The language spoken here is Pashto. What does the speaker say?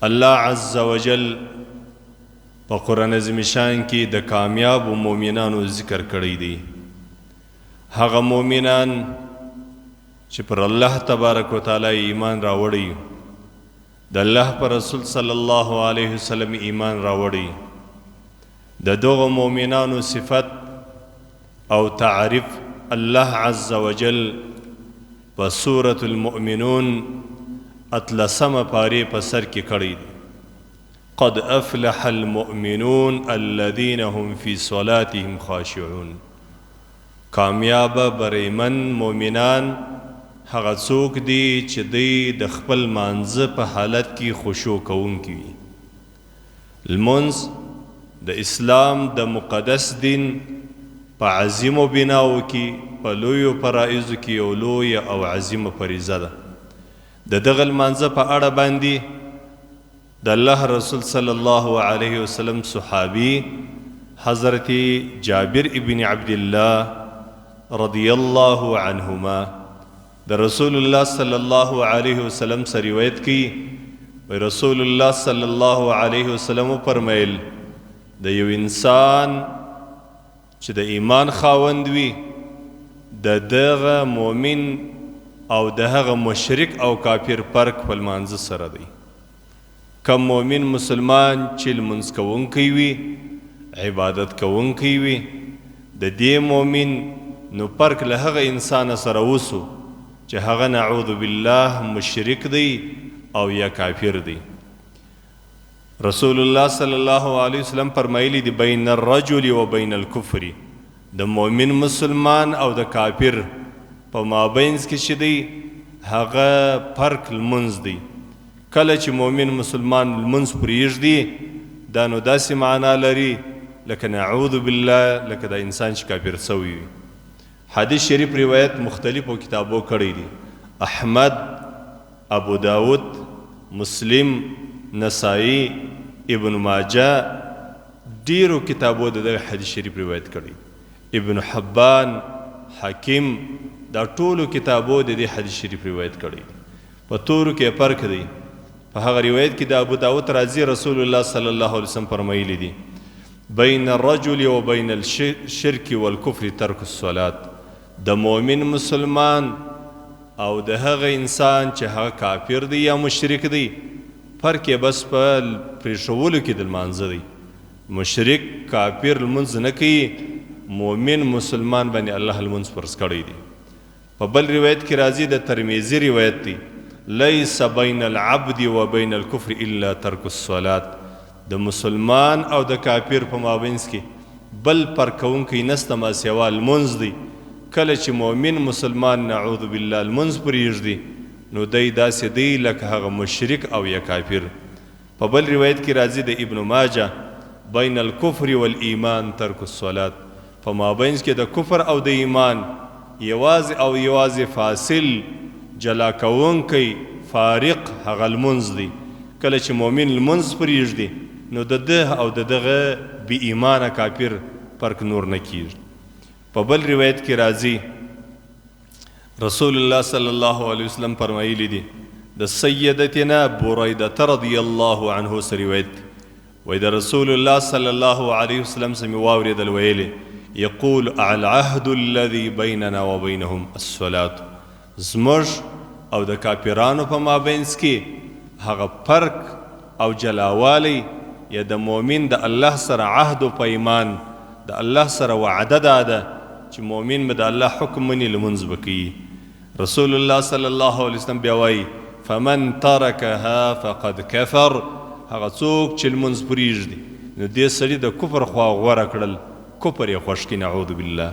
الله عز وجل په قرآن عظیم شان کې د کامیابو مؤمنانو ذکر کړی دی. هغه مؤمنان چې پر الله تبارک و تعالی ایمان راوړي، د الله پر رسول صلی الله علیه وسلم ایمان راوړي، د دغه مؤمنانو صفت او تعریف الله عز وجل په سورة المؤمنون 13 پارې په سر کې کړی دی. قد افلح المؤمنون الذين هم في صلاتهم خاشعون. کامیاب بریمن مؤمنان هغه څوک دي چې دوی د خپل مانځه په حالت کې خشوع کوونکي وي. لمونځ د اسلام د مقدس دین په عظیمو بناو کې، په لویو فرایضو کې یو لویه او عظیمه فریضه ده. د دغه لمانځه په اړه باندې د الله رسول صلی الله علیه وسلم صحابي حضرت جابر ابن عبد الله رضی الله عنهما د رسول الله صلی الله علیه وسلم سره روایت کی، و رسول الله صلی الله علیه وسلم فرمایل د یو انسان چې د ایمان خاوند وي، د دغه مؤمن او د هغه مشرک او کافر فرق په لمانځه سره دی. کم مؤمن مسلمان چې لمونځ کوونکی وي، عبادت کوونکی وي، د دې مؤمن نو فرق له هغه انسان سره وسو چې هغه نعوذ بالله مشرک دی او یا کافر دی. رسول الله صلی الله علیه وسلم فرمایلی دی بین الرجل و بین الکفر، د مؤمن مسلمان او د کافر په مابینځ کې چې دی هغه فرق لمونځ دی. کله چې مؤمن مسلمان لمونځ پرېږدي دا نو داسې معنا لري لکه نعوذ بالله لکه د انسان چې کافر سوی وي. حدیث شریف روایت مختلفو کتابو کړی دي، احمد، ابو داود، مسلم، نسائی، ابن ماجه، ډیرو کتابو د دغه حدیث شریف روایت کړی، ابن حبان، حاکم، دا ټولو کتابو د دې حدیث شریف روایت کړی. په تورو کې فرق دی. په هغه روایت کې د ابو داود راځي رسول الله صلی الله علیه وسلم فرمایلی دي بین الرجل و بین الشرک والکفر ترک الصلاة. د مؤمن مسلمان او د هغه انسان چې هغه کافر دی یا مشرک دی فرق یې بس په پرېښولو کې د لمانځه دی. مشرک کافر لمونځ نه کوي، مؤمن مسلمان باندې الله لمونځ فرض کړی دی. په بل روایت کې راځي د ترمذی روایت دی لیس بین العبد و بین الکفر الا ترک الصلاة. د مسلمان او د کافر په مابینځ کې بل فرق کوونکی نسته ما سوا لمونځ دی. کله چې مؤمن مسلمان نعوذ بالله لمونځ پرېږدي نو دی داسې دی لکه هغه مشرک او یا کافر. په بل روایت کې راځي د ابن ماجه بین الکفر والایمان ترک الصلاة. په مابینځ کې د کفر او د ایمان یوازې او یوازې فاصل جلا کوونکی فارق هغه لمونځ دی. کله چې مؤمن لمونځ پرېږدي نو د ده او د دغه بی ایمانه کافر فرق نور نه کیږي. په بل روایت کې راځي رسول الله صلی الله علیه وسلم فرمایلی دي د سیدتنا بریده رضی الله عنه سره روایت وای د رسول الله صلی الله علیه وسلم سمې واورېدل ویلې یقول العهد الذي بیننا و بینهم الصلاة. زموږ او د کافرانو په مابینځ کې هغه فرق او جلاوالی یا د مؤمن د الله سره عهد و پیمان، د الله سره وعده ده چې مؤمن به د الله حکم مني لمونځ به کوي. رسول الله صلی الله علیه وسلم بیا وایي فمن ترکها فقد کفر. هغه څوک چې لمونځ پرېږدي نو دې سړي د کفر خوا غوره کړل، کفر یې خوښ کړي نعوذ بالله.